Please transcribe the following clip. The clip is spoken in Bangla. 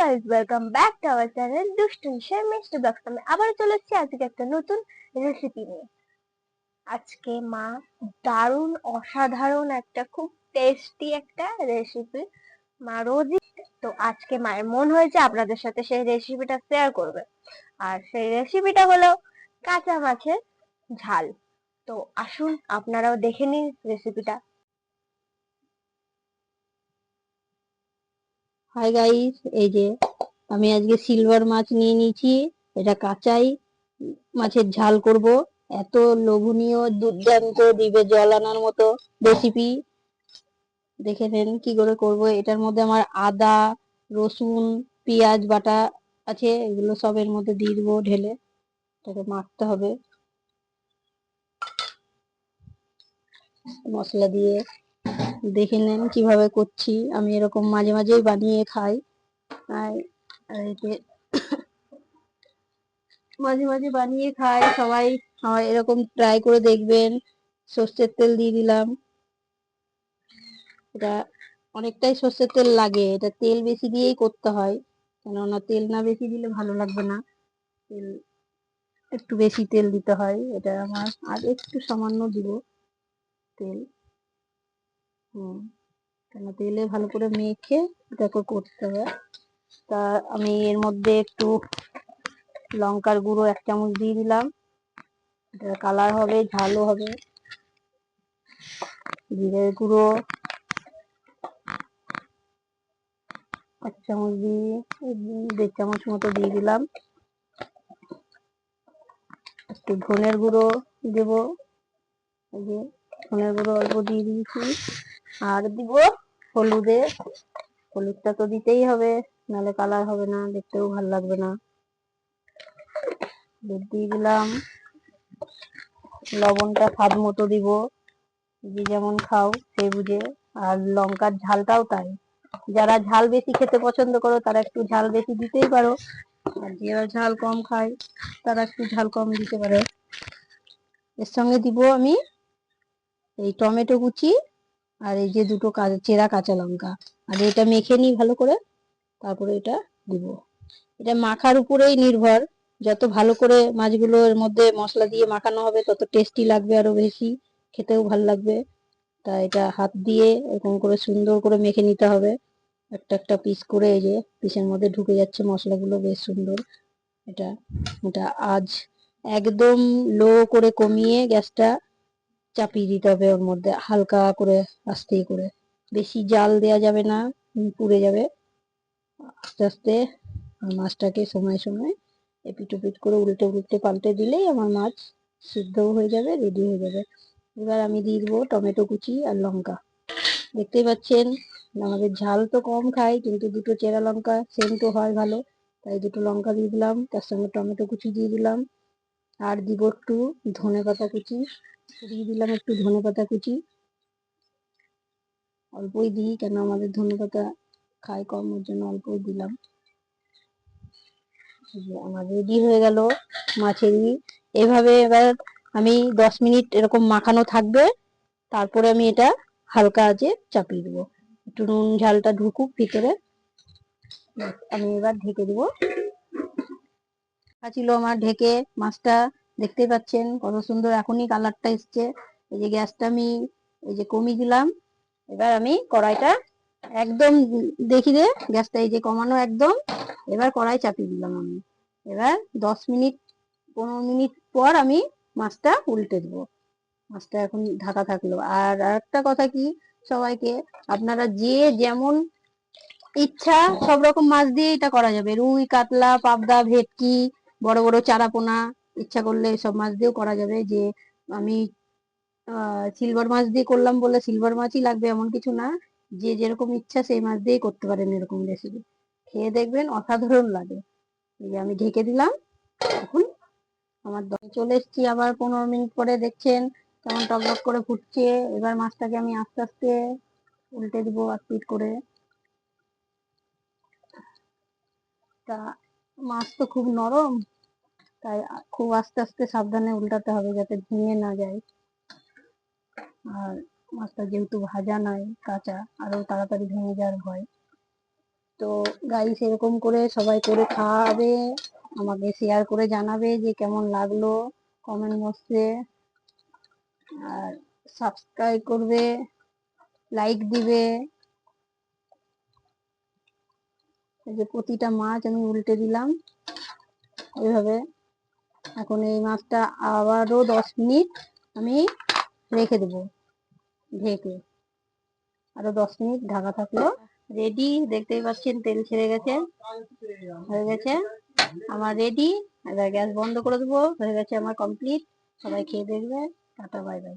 Guys, welcome back to our channel দুষ্টু মিষ্টি মিষ্টি ব্লগস। আমি আবার চলে এসেছি আজকে একটা নতুন রেসিপি নিয়ে। আজকে মা দারুণ অসাধারণ একটা খুব টেস্টি একটা রেসিপি মা রোজই, তো আজকে মায়ের মন হয়েছে আপনাদের সাথে সেই রেসিপিটা শেয়ার করবে। আর সেই রেসিপিটা হলো কাঁচা মাছের ঝাল। তো আসুন আপনারাও দেখে নিন রেসিপিটা। হাই গাইস, এই যে আমি আজকে সিলভার মাছ নিয়ে নিয়েছি। এটা কাঁচাই মাছের ঝাল করব। এত লোভনীয়, দুর্দান্ত, দিবে জল আনার মতো রেসিপি। দেখে নেন কি করে করব। এটার মধ্যে আমার আদা, রসুন, পেঁয়াজ বাটা আছে, এগুলো সব এর মধ্যে দিয়ে দেবো ঢেলে। এটাকে মাখতে হবে মশলা দিয়ে। দেখে নেন কিভাবে করছি। আমি এরকম মাঝে মাঝেই বানিয়ে খাই। আর এতে মাঝে মাঝে বানিয়ে খাই সবাই। এরকম ট্রাই করে দেখবেন। সর্ষের তেল দিয়ে দিলাম। এটা অনেকটাই সর্ষের তেল লাগে, এটা তেল বেশি দিয়েই করতে হয়, কেননা তেল না বেশি দিলে ভালো লাগবে না। তেল একটু বেশি তেল দিতে হয়। এটা আমার আর একটু সামান্য দিব তেল। কেন তেলে ভালো করে মেখে এটাকে করতে হবে। তা আমি এর মধ্যে একটু লঙ্কার গুঁড়ো 1 চামচ দিয়ে দিলাম। এটা কালার হবে, ঝালও হবে। জিরের গুঁড়ো 1 চামচ দিয়ে 1.5 চামচ মতো দিয়ে দিলাম। একটু ধনের গুঁড়ো দেব, এই যে ধনের গুঁড়ো অল্প দিয়ে দিয়েছি। আর দিব হলুদটা তো দিতেই হবে, নাহলে কালার হবে না, দেখতেও ভালো লাগবে না। হলুদ দিয়ে দিলাম। লবণটা স্বাদ মতো দিব, যে যেমন খাও সেই বুঝে। আর লঙ্কার ঝালটাও তাই, যারা ঝাল বেশি খেতে পছন্দ করো তারা একটু ঝাল বেশি দিতেই পারো, আর যারা ঝাল কম খায় তারা একটু ঝাল কম দিতে পারে। এর সঙ্গে দিব আমি এই টমেটো কুচি, আর এই যে দুটো চেরা কাঁচা লঙ্কা। আর এটা মেখে নিই ভালো করে, তারপরে এটা দিব। এটা মাখার উপরেই নির্ভর, যত ভালো করে মাছগুলো এর মধ্যে মশলা দিয়ে মাখানো হবে তত টেস্টি লাগবে, আরো বেশি খেতেও ভালো লাগবে। তা এটা হাত দিয়ে এরকম করে সুন্দর করে মেখে নিতে হবে, একটা একটা পিস করে। এই যে পিসের মধ্যে ঢুকে যাচ্ছে মশলাগুলো, বেশ সুন্দর। এটা এটা আজ একদম লো করে কমিয়ে গ্যাসটা চাপিয়ে দিতে হবে, ওর মধ্যে হালকা করে আস্তে করে। বেশি জাল দেয়া যাবে না, পুড়ে যাবে। আস্তে আস্তে মাছটাকে সময় সময় এপিট ওপিট করে উল্টে উল্টে পাল্টে দিলেই আমার মাছ সিদ্ধও হয়ে যাবে, রেডি হয়ে যাবে। এবার আমি দিয়ে দেবো টমেটো কুচি আর লঙ্কা। দেখতেই পাচ্ছেন আমাদের ঝাল তো কম খাই, কিন্তু দুটো চেরা লঙ্কা সেন্টও হয় ভালো, তাই দুটো লঙ্কা দিয়ে দিলাম। তার সঙ্গে টমেটো কুচি দিয়ে দিলাম। আর দিব একটু ধনেপাতা কুচি, দিয়ে দিলাম একটু ধনেপাতা কুচি। অল্পই দিই, কেন আমাদের ধনেপাতা খাই কম, ওর জন্য অল্পই দিলাম। আমার রেডি হয়ে গেল মাছেরই। এভাবে এবার আমি 10 মিনিট এরকম মাখানো থাকবে, তারপরে আমি এটা হালকা আঁচে চাপিয়ে দেবো, একটু নুন ঝালটা ঢুকুক ভিতরে। আমি এবার ঢেকে দেবো। ছিল আমার ঢেকে মাছটা, দেখতেই পাচ্ছেন কত সুন্দর এখনই কালারটা এসছে। এই যে গ্যাসটা আমি এই যে কমিয়ে দিলাম। এবার আমি কড়াইটা একদম দেখি রে, গ্যাসটা এই যে কমানো একদম। এবার কড়াই চাপিয়ে দিলাম আমি। এবার 10 মিনিট 15 মিনিট পর আমি মাছটা উল্টে দেবো। মাছটা এখন ঢাকা থাকলো। আর একটা কথা কি, সবাইকে, আপনারা যে যেমন ইচ্ছা সব রকম মাছ দিয়ে এটা করা যাবে। রুই, কাতলা, পাবদা, ভেটকি, বড় বড় চারাপোনা, ইচ্ছা করলে সব মাছ দিয়েও করা যাবে। যে আমি সিলভার মাছ দিয়ে করলাম বলে সিলভার মাছই লাগবে এমন কিছু না, যে যেরকম ইচ্ছা সেই মাছ দিয়েই করতে পারেন এরকম রেসিপি। খেয়ে দেখবেন অসাধারণ লাগে। এই যে আমি ঢেকে দিলাম। এখন আমার দম চলে এসছি আবার 15 মিনিট পরে, দেখছেন কেমন টকবক করে ফুটছে। এবার মাছটাকে আমি আস্তে আস্তে উল্টে দিব আস্তে করে। তা মাছ তো খুব নরম, তাই খুব আস্তে আস্তে সাবধানে উল্টাতে হবে যাতে ভেঙে না যায়। আর মাছটা যেহেতু ভাজা নয় কাঁচা, আরো তাড়াতাড়ি ভেঙে যাওয়ার ভয়। তো গাইস এরকম করে সবাই করে খাওয়াবে, আমাকে শেয়ার করে জানাবে যে কেমন লাগলো কমেন্ট বক্সে, আর সাবস্ক্রাইব করবে, লাইক দিবে। এই যে প্রতিটা মাছ আমি উল্টে দিলাম এইভাবে। এখন এই মাছটা আবারও 10 মিনিট আমি রেখে দেবো ঢেকে, আরো 10 মিনিট ঢাকা থাকলো। রেডি, দেখতেই পাচ্ছেন তেল ছেড়ে গেছে, হয়ে গেছে আমার রেডি। এবার গ্যাস বন্ধ করে দেবো, হয়ে গেছে আমার কমপ্লিট। সবাই খেয়ে দেখবে। Tata, bye bye.